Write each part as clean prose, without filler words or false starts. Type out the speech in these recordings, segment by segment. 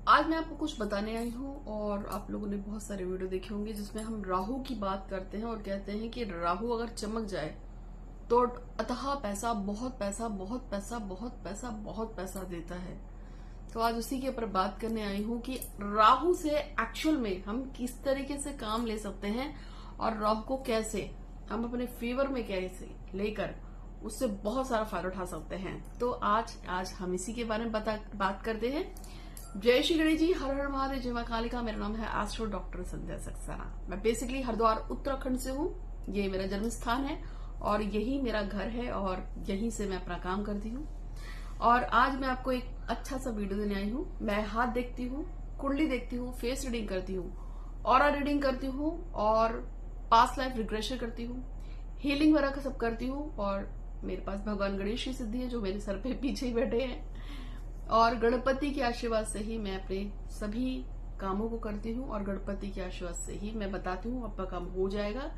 आज मैं आपको कुछ बताने आई हूँ और आप लोगों ने बहुत सारे वीडियो देखे होंगे जिसमें हम राहु की बात करते हैं और कहते हैं कि राहु अगर चमक जाए तो अथाह पैसा, बहुत पैसा, बहुत पैसा, बहुत पैसा, बहुत पैसा देता है। तो आज उसी के ऊपर बात करने आई हूँ कि राहु से एक्चुअल में हम किस तरीके से काम ले सकते हैं और राहु को कैसे हम अपने फेवर में कैसे लेकर उससे बहुत सारा फायदा उठा सकते हैं। तो आज हम इसी के बारे में बात करते हैं। जय श्री गणेश जी, हर हर महादेव, जय मां कालिका। मेरा नाम है एस्ट्रो डॉक्टर संध्या सक्सेना। मैं बेसिकली हरिद्वार उत्तराखंड से हूँ। ये मेरा जन्म स्थान है और यही मेरा घर है और यहीं से मैं अपना काम करती हूँ। और आज मैं आपको एक अच्छा सा वीडियो देने आई हूँ। मैं हाथ देखती हूँ, कुंडली देखती हूँ, फेस रीडिंग करती हूँ, ऑरा रीडिंग करती हूँ और पास्ट लाइफ रिग्रेशन करती हूँ, हीलिंग वगैरह का सब करती हूँ। और मेरे पास भगवान गणेश की सिद्धि है जो मेरे सर पे पीछे ही बैठे हैं और गणपति के आशीर्वाद से ही मैं अपने सभी कामों को करती हूँ और गणपति के आशीर्वाद से ही मैं बताती हूँ आपका काम हो जाएगा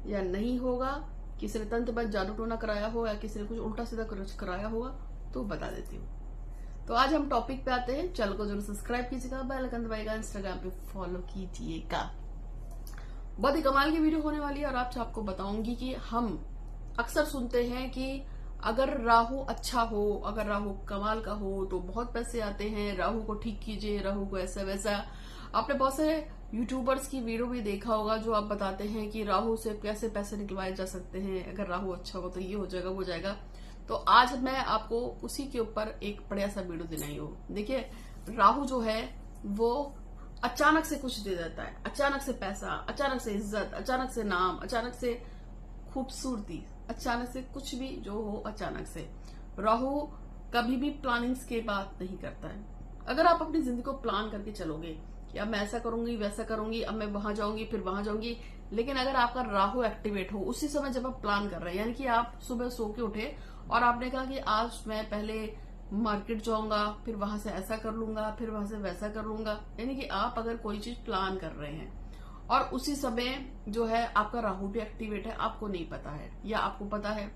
या नहीं होगा। किसी ने तंत्र बंद जादू टोना कराया हो या किसी ने कुछ उल्टा सीधा कुछ कराया होगा तो बता देती हूँ। तो आज हम टॉपिक पे आते हैं। चैनल को जरूर सब्सक्राइब कीजिएगा, बेल आइकन दबाइएगा, इंस्टाग्राम पे फॉलो कीजिएगा। बहुत ही कमाल की वीडियो होने वाली है और आपको बताऊंगी कि हम अक्सर सुनते हैं कि अगर राहु अच्छा हो, अगर राहु कमाल का हो तो बहुत पैसे आते हैं, राहु को ठीक कीजिए, राहु को ऐसा वैसा। आपने बहुत सारे यूट्यूबर्स की वीडियो भी देखा होगा जो आप बताते हैं कि राहु से कैसे पैसे निकलवाए जा सकते हैं, अगर राहु अच्छा हो तो ये हो जाएगा, वो हो जाएगा। तो आज मैं आपको उसी के ऊपर एक बढ़िया सा वीडियो देना हूँ। देखिए, राहु जो है वो अचानक से कुछ दे देता है, अचानक से पैसा, अचानक से इज्जत, अचानक से नाम, अचानक से खूबसूरती, अचानक से कुछ भी जो हो अचानक से। राहु कभी भी प्लानिंग्स के बात नहीं करता है। अगर आप अपनी जिंदगी को प्लान करके चलोगे कि अब मैं ऐसा करूंगी, वैसा करूंगी, अब मैं वहां जाऊंगी, फिर वहां जाऊंगी, लेकिन अगर आपका राहु एक्टिवेट हो उसी समय जब आप प्लान कर रहे हैं, यानी कि आप सुबह सो के उठे और आपने कहा कि आज मैं पहले मार्केट जाऊंगा, फिर वहां से ऐसा कर लूंगा, फिर वहां से वैसा कर लूंगा, यानी कि आप अगर कोई चीज प्लान कर रहे हैं और उसी समय जो है आपका राहु भी एक्टिवेट है, आपको नहीं पता है या आपको पता है,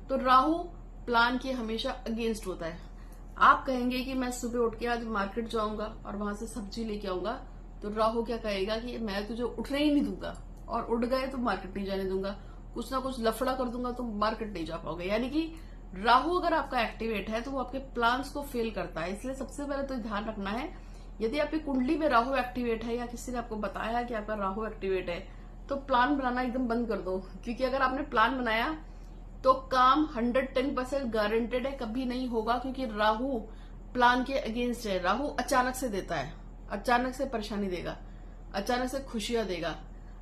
तो राहु प्लान के हमेशा अगेंस्ट होता है। आप कहेंगे कि मैं सुबह उठ के आज मार्केट जाऊंगा और वहां से सब्जी लेके आऊंगा, तो राहु क्या कहेगा कि मैं तुझे उठने ही नहीं दूंगा और उठ गए तो मार्केट नहीं जाने दूंगा, कुछ ना कुछ लफड़ा कर दूंगा तो मार्केट नहीं जा पाओगे। यानी कि राहु अगर आपका एक्टिवेट है तो वो आपके प्लान्स को फेल करता है। इसलिए सबसे पहले तो ध्यान रखना है, यदि आपकी कुंडली में राहु एक्टिवेट है या किसी ने आपको बताया कि आपका राहु एक्टिवेट है तो प्लान बनाना एकदम बंद कर दो। क्योंकि अगर आपने प्लान बनाया तो काम 110% गारंटेड है, कभी नहीं होगा। क्योंकि राहु प्लान के अगेंस्ट है। राहु अचानक से देता है, अचानक से परेशानी देगा, अचानक से खुशियां देगा,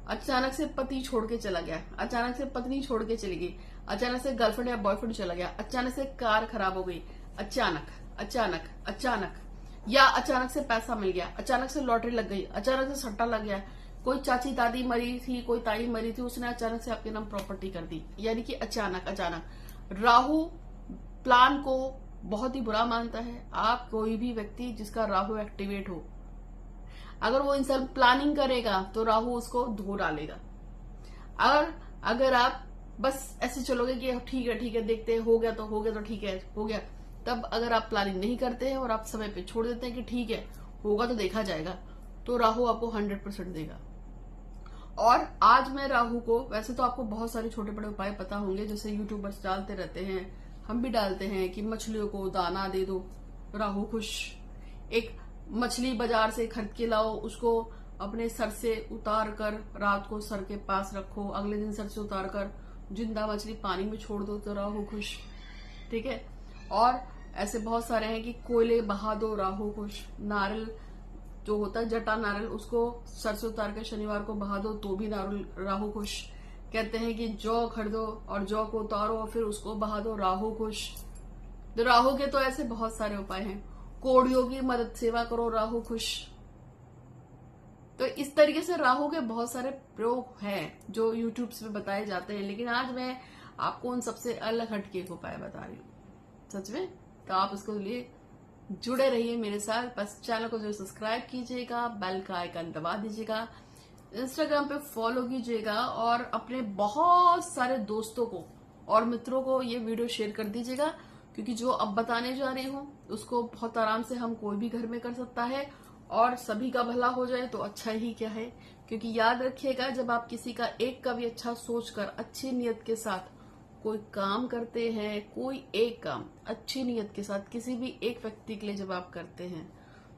अचानक से पति छोड़ के चला गया, अचानक से पत्नी छोड़ के चली गई, अचानक से गर्लफ्रेंड या बॉयफ्रेंड चला गया, अचानक से कार खराब हो गई, अचानक अचानक अचानक, या अचानक से पैसा मिल गया, अचानक से लॉटरी लग गई, अचानक से सट्टा लग गया, कोई चाची दादी मरी थी, कोई ताई मरी थी, उसने अचानक से आपके नाम प्रॉपर्टी कर दी। यानी कि अचानक अचानक। राहु प्लान को बहुत ही बुरा मानता है। आप कोई भी व्यक्ति जिसका राहु एक्टिवेट हो, अगर वो इंसान प्लानिंग करेगा तो राहु उसको धो डालेगा। अगर आप बस ऐसे चलोगे कि ठीक है देखते हैं, हो गया तो ठीक है, हो गया, तब अगर आप प्लानिंग नहीं करते हैं और आप समय पे छोड़ देते हैं कि ठीक है होगा तो देखा जाएगा, तो राहु आपको 100% देगा। और आज मैं राहु को, वैसे तो आपको बहुत सारे छोटे बड़े उपाय पता होंगे, जैसे यूट्यूबर्स डालते रहते हैं, हम भी डालते हैं कि मछलियों को दाना दे दो, राहु खुश। एक मछली बाजार से खरीद के लाओ, उसको अपने सर से उतार कर रात को सर के पास रखो, अगले दिन सर से उतार कर जिंदा मछली पानी में छोड़ दो तो राहु खुश। ठीक है। और ऐसे बहुत सारे हैं कि कोयले बहा दो, राहु खुश। नारियल जो होता है जटा नारियल, उसको सर से उतार के शनिवार को बहा दो तो भी राहु खुश। कहते हैं कि जौ खरीदो और जौ को उतारो और फिर उसको बहा दो, राहु खुश। तो राहु के तो ऐसे बहुत सारे उपाय हैं। कोड़ियों की मदद सेवा करो, राहु खुश। तो इस तरीके से राहु के बहुत सारे प्रयोग हैं जो यूट्यूब पे बताए जाते हैं, लेकिन आज मैं आपको उन सबसे अलग हटके उपाय बता रही हूँ सच में। तो आप उसके लिए जुड़े रहिए मेरे साथ। बस चैनल को जो सब्सक्राइब कीजिएगा, बेल का आइकन दबा दीजिएगा, इंस्टाग्राम पे फॉलो कीजिएगा और अपने बहुत सारे दोस्तों को और मित्रों को ये वीडियो शेयर कर दीजिएगा। क्योंकि जो अब बताने जा रही हूँ उसको बहुत आराम से हम कोई भी घर में कर सकता है और सभी का भला हो जाए तो अच्छा ही क्या है। क्योंकि याद रखिएगा, जब आप किसी का एक का भी अच्छा सोचकर अच्छी नियत के साथ कोई काम करते हैं, कोई एक काम अच्छी नियत के साथ किसी भी एक व्यक्ति के लिए जब आप करते हैं,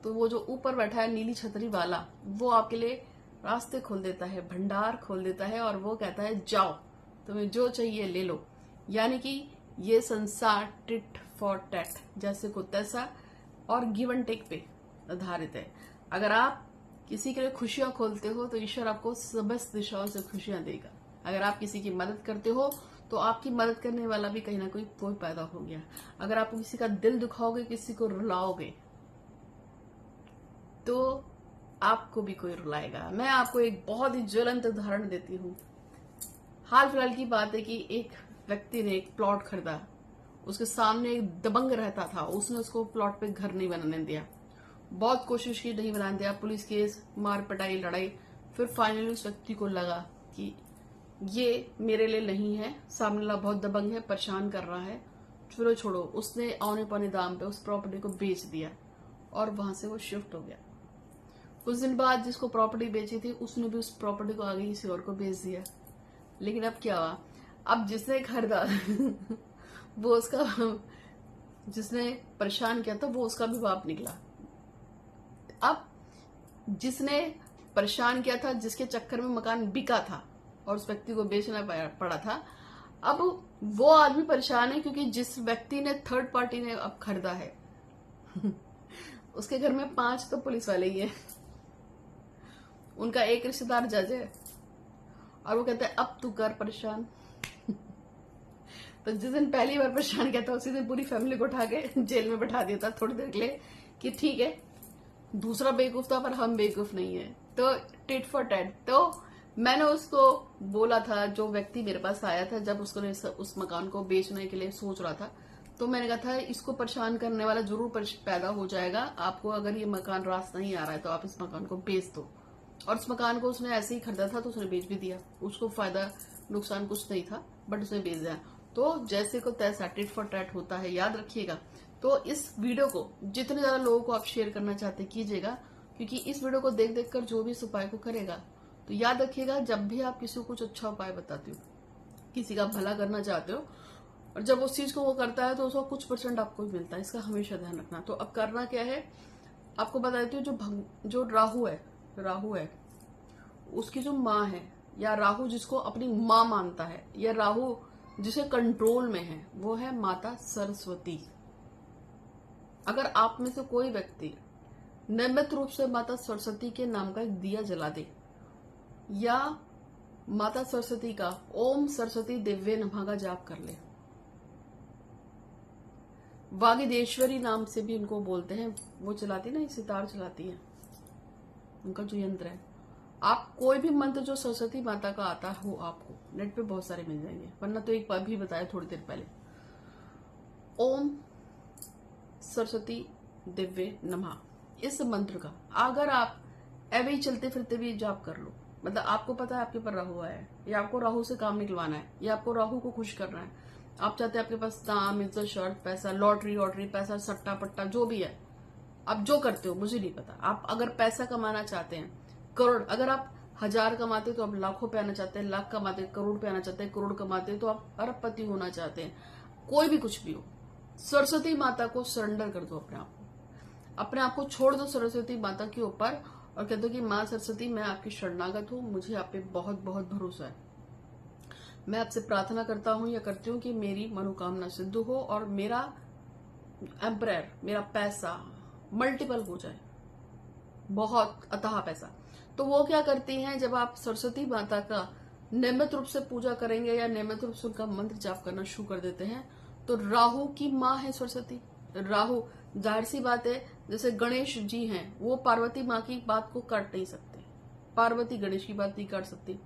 तो वो जो ऊपर बैठा है नीली छतरी वाला, वो आपके लिए रास्ते खोल देता है, भंडार खोल देता है, और वो कहता है जाओ तुम्हें जो चाहिए ले लो। यानी कि ये संसार टिट फॉर टैट, जैसे को तैसा, और गिव एंड टेक पे आधारित है। अगर आप किसी के लिए खुशियां खोलते हो तो ईश्वर आपको समस्त दिशाओं से खुशियां देगा। अगर आप किसी की मदद करते हो तो आपकी मदद करने वाला भी कहीं ना कोई पैदा हो गया। अगर आप किसी का दिल दुखाओगे, किसी को रुलाओगे, तो आपको भी कोई रुलाएगा। मैं आपको एक बहुत ही ज्वलंत उदाहरण देती हूँ। हाल फिलहाल की बात है कि एक व्यक्ति ने एक प्लॉट खरीदा, उसके सामने एक दबंग रहता था, उसने उसको प्लॉट पे घर नहीं बनाने दिया, बहुत कोशिश की, नहीं बनाने दिया, पुलिस केस, मार पिटाई, लड़ाई, फिर फाइनली उस व्यक्ति को लगा कि ये मेरे लिए नहीं है, सामने वाला बहुत दबंग है, परेशान कर रहा है, चलो छोड़ो। उसने औने पौने दाम पे उस प्रॉपर्टी को बेच दिया और वहां से वो शिफ्ट हो गया। कुछ दिन बाद जिसको प्रॉपर्टी बेची थी उसने भी उस प्रॉपर्टी को आगे किसी और को बेच दिया। लेकिन अब क्या हुआ, अब जिसने खरीदा वो उसका, जिसने परेशान किया था वो उसका भी बाप निकला। अब जिसने परेशान किया था, जिसके चक्कर में मकान बिका था और उस व्यक्ति को बेचना पड़ा था, अब वो आदमी परेशान है क्योंकि जिस व्यक्ति ने, थर्ड पार्टी ने अब खरीदा है उसके घर में 5 तो पुलिस वाले ही है, उनका एक रिश्तेदार जज है, और वो कहते हैं अब तू कर परेशान तो जिस दिन पहली बार परेशान किया था उसी दिन पूरी फैमिली को उठा के जेल में बैठा दिया था थोड़ी देर के लिए कि ठीक है दूसरा बेवकूफ था पर हम बेवकूफ नहीं है। तो टिट फॉर टैट। तो मैंने उसको बोला था, जो व्यक्ति मेरे पास आया था जब उसको उस मकान को बेचने के लिए सोच रहा था, तो मैंने कहा था इसको परेशान करने वाला जरूर पैदा हो जाएगा, आपको अगर ये मकान रास नहीं आ रहा है तो आप इस मकान को बेच दो। और उस मकान को उसने ऐसे ही खरीदा था तो उसने बेच भी दिया, उसको फायदा नुकसान कुछ नहीं था, बट उसने बेच दिया। तो जैसे को तैसा टिट फॉर टैट होता है, याद रखिएगा। तो इस वीडियो को जितने ज्यादा लोगों को आप शेयर करना चाहते कीजिएगा, क्योंकि इस वीडियो को देख देख कर जो भी इस उपाय को करेगा, तो याद रखिएगा जब भी आप किसी को कुछ अच्छा उपाय बताते हो, किसी का भला करना चाहते हो, और जब उस चीज को वो करता है तो उसको कुछ % आपको भी मिलता है, इसका हमेशा ध्यान रखना। तो अब करना क्या है, आपको बताती हूँ। जो राहु है उसकी जो माँ है, या राहु जिसको अपनी माँ मानता है, या राहु जिसे कंट्रोल में है, वो है माता सरस्वती। अगर आप में से कोई व्यक्ति नियमित रूप से माता सरस्वती के नाम का एक दिया जला दे, या माता सरस्वती का ओम सरस्वती दिव्य नमः का जाप कर ले, वागिदेश्वरी नाम से भी उनको बोलते हैं, वो चलाती ना, सितार चलाती है, उनका जो यंत्र है, आप कोई भी मंत्र जो सरस्वती माता का आता हो, आपको नेट पे बहुत सारे मिल जाएंगे, वरना तो एक बार भी बताया थोड़ी देर पहले, ओम सरस्वती दिव्य नमः, इस मंत्र का अगर आप ऐसे ही चलते फिरते भी जाप कर लो, मतलब आपको पता है आपके ऊपर राहु आया है, या आपको राहु से काम निकलवाना है, या आपको राहु को खुश करना है, आप चाहते हैं आपके पास नाम, इज्जत, शर्त, पैसा, लॉटरी पैसा, सट्टा पट्टा जो भी है, आप जो करते हो मुझे नहीं पता। आप अगर पैसा कमाना चाहते हैं, करोड़, अगर आप 1000 कमाते हो तो आप लाखों पे आना चाहते हैं, लाख कमाते हैं करोड़ पे आना चाहते हैं, करोड़ कमाते हैं तो आप अरबपति होना चाहते हैं, कोई भी कुछ भी हो, सरस्वती माता को सरेंडर कर दो, अपने आप को छोड़ दो सरस्वती माता के ऊपर, और कह दो कि माँ सरस्वती मैं आपकी शरणागत हूँ, मुझे आप पे बहुत बहुत भरोसा है, मैं आपसे प्रार्थना करता हूँ या करती हूँ कि मेरी मनोकामना सिद्ध हो और मेरा एम्पायर, मेरा पैसा मल्टीपल हो जाए, बहुत अथाह पैसा। तो वो क्या करती हैं, जब आप सरस्वती माता का नियमित रूप से पूजा करेंगे या नियमित रूप से उनका मंत्र जाप करना शुरू कर देते हैं, तो राहु की माँ है सरस्वती। राहु, जाहिर सी बात है, जैसे गणेश जी हैं, वो पार्वती माँ की बात को काट नहीं सकते, पार्वती गणेश की बात नहीं काट सकती।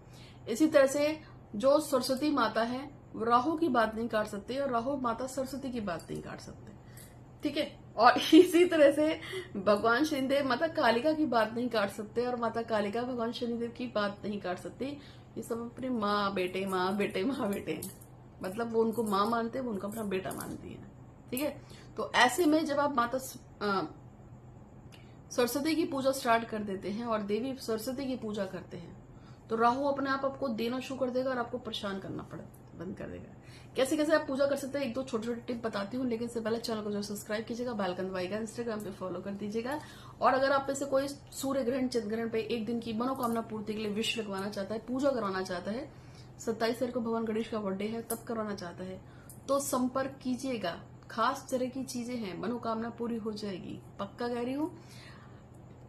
इसी तरह से जो सरस्वती माता है वो राहु की बात नहीं काट सकती, और राहु माता सरस्वती की बात नहीं काट सकते, ठीक है। और इसी तरह से भगवान शनिदेव माता कालिका की बात नहीं काट सकते, और माता कालिका भगवान शनिदेव की बात नहीं काट सकती। ये सब अपनी माँ बेटे हैं, मतलब वो उनको माँ मानते हैं, वो उनको अपना बेटा मानती है, ठीक है। तो ऐसे में जब आप सरस्वती की पूजा स्टार्ट कर देते हैं और देवी सरस्वती की पूजा करते हैं तो राहु अपने आप आपको देना शुरू कर देगा और आपको परेशान करना बंद कर देगा। कैसे कैसे आप पूजा कर सकते हैं एक दो छोटे छोटे टिप बताती हूँ, लेकिन इससे पहले चैनल को जो सब्सक्राइब कीजिएगा, बेल आइकन दबाइएगा, इंस्टाग्राम पे फॉलो कर दीजिएगा। और अगर आप में से कोई सूर्य ग्रहण चंद्र ग्रहण पे एक दिन की मनोकामना पूर्ति के लिए विश लगवाना चाहता है, पूजा करवाना चाहता है, 27 तारीख को भगवान गणेश का बर्थडे है तब करवाना चाहता है तो संपर्क कीजिएगा। खास तरह की चीजें हैं, मनोकामना पूरी हो जाएगी, पक्का कह रही हूँ।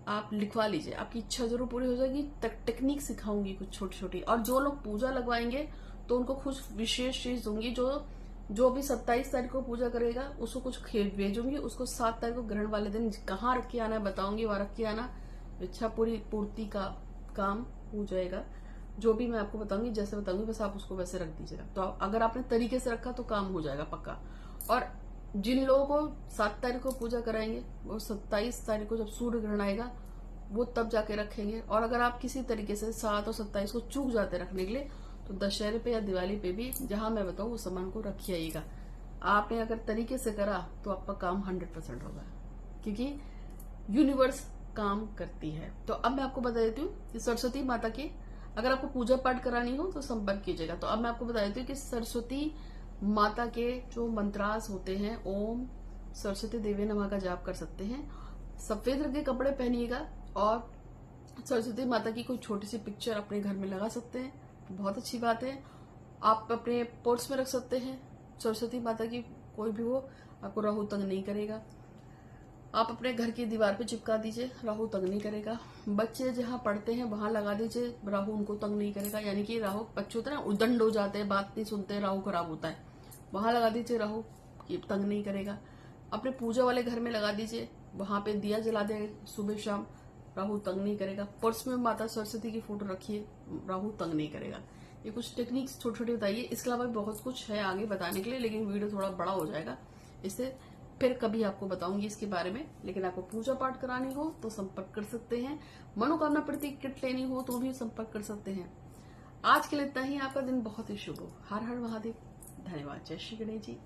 आप लिखवा लीजिए, आपकी इच्छा जरूर पूरी हो जाएगी। टेक्निक सिखाऊंगी कुछ छोटी छोटी। और जो लोग पूजा लगवाएंगे तो उनको कुछ विशेष चीज दूंगी। जो भी 27 तारीख को पूजा करेगा उसको कुछ खेल भेजूंगी, उसको 7 तारीख को ग्रहण वाले दिन कहाँ रख के आना है बताऊंगी, वहां रख के आना, इच्छा पूर्ति का काम हो जाएगा। जो भी मैं आपको बताऊंगी, जैसे बताऊंगी बस आप उसको वैसे रख दीजिएगा। तो अगर आपने तरीके से रखा तो काम हो जाएगा पक्का। और जिन लोगों को 7 तारीख को पूजा कराएंगे वो 27 तारीख को जब सूर्य ग्रहण आएगा वो तब जाके रखेंगे। और अगर आप किसी तरीके से 7 और 27 को चूक जाते रखने के लिए तो दशहरे पे या दिवाली पे भी जहां मैं बताऊं उस सामान को रखिए आइएगा। आपने अगर तरीके से करा तो आपका काम 100% होगा, क्योंकि यूनिवर्स काम करती है। तो अब मैं आपको बता देती हूँ कि सरस्वती माता की अगर आपको पूजा पाठ करानी हो तो संपर्क कीजिएगा। तो अब मैं आपको बता देती हूँ कि सरस्वती माता के जो मंत्रास होते हैं, ओम सरस्वती देवी नमः का जाप कर सकते हैं। सफेद रंग के कपड़े पहनिएगा और सरस्वती माता की कोई छोटी सी पिक्चर अपने घर में लगा सकते हैं, बहुत अच्छी बात है। आप अपने पर्स में रख सकते हैं सरस्वती माता की, कोई भी हो, आपको राहु तंग नहीं करेगा। आप अपने घर की दीवार पे चिपका दीजिए, राहु तंग नहीं करेगा। बच्चे जहां पढ़ते हैं वहां लगा दीजिए, राहु उनको तंग नहीं करेगा। यानी कि राहु बच्चे होते हैं ना उदंड हो जाते हैं, बात नहीं सुनते, राहु खराब होता है, वहां लगा दीजिए, राहु तंग नहीं करेगा। अपने पूजा वाले घर में लगा दीजिए, वहां पे दिया जला दे सुबह शाम, राहु तंग नहीं करेगा। पर्स में माता सरस्वती की फोटो रखिए, राहु तंग नहीं करेगा। ये कुछ टेक्निक्स छोटी छोटी बताइए, इसके अलावा बहुत कुछ है आगे बताने के लिए, लेकिन वीडियो थोड़ा बड़ा हो जाएगा, इससे फिर कभी आपको बताऊंगी इसके बारे में। लेकिन आपको पूजा पाठ करानी हो तो संपर्क कर सकते हैं, मनोकामना प्रति किट लेनी हो तो भी संपर्क कर सकते हैं। आज के लिए इतना ही। आपका दिन बहुत ही शुभ हो। हर हर महादेव। धन्यवाद। जय श्री गणेश जी।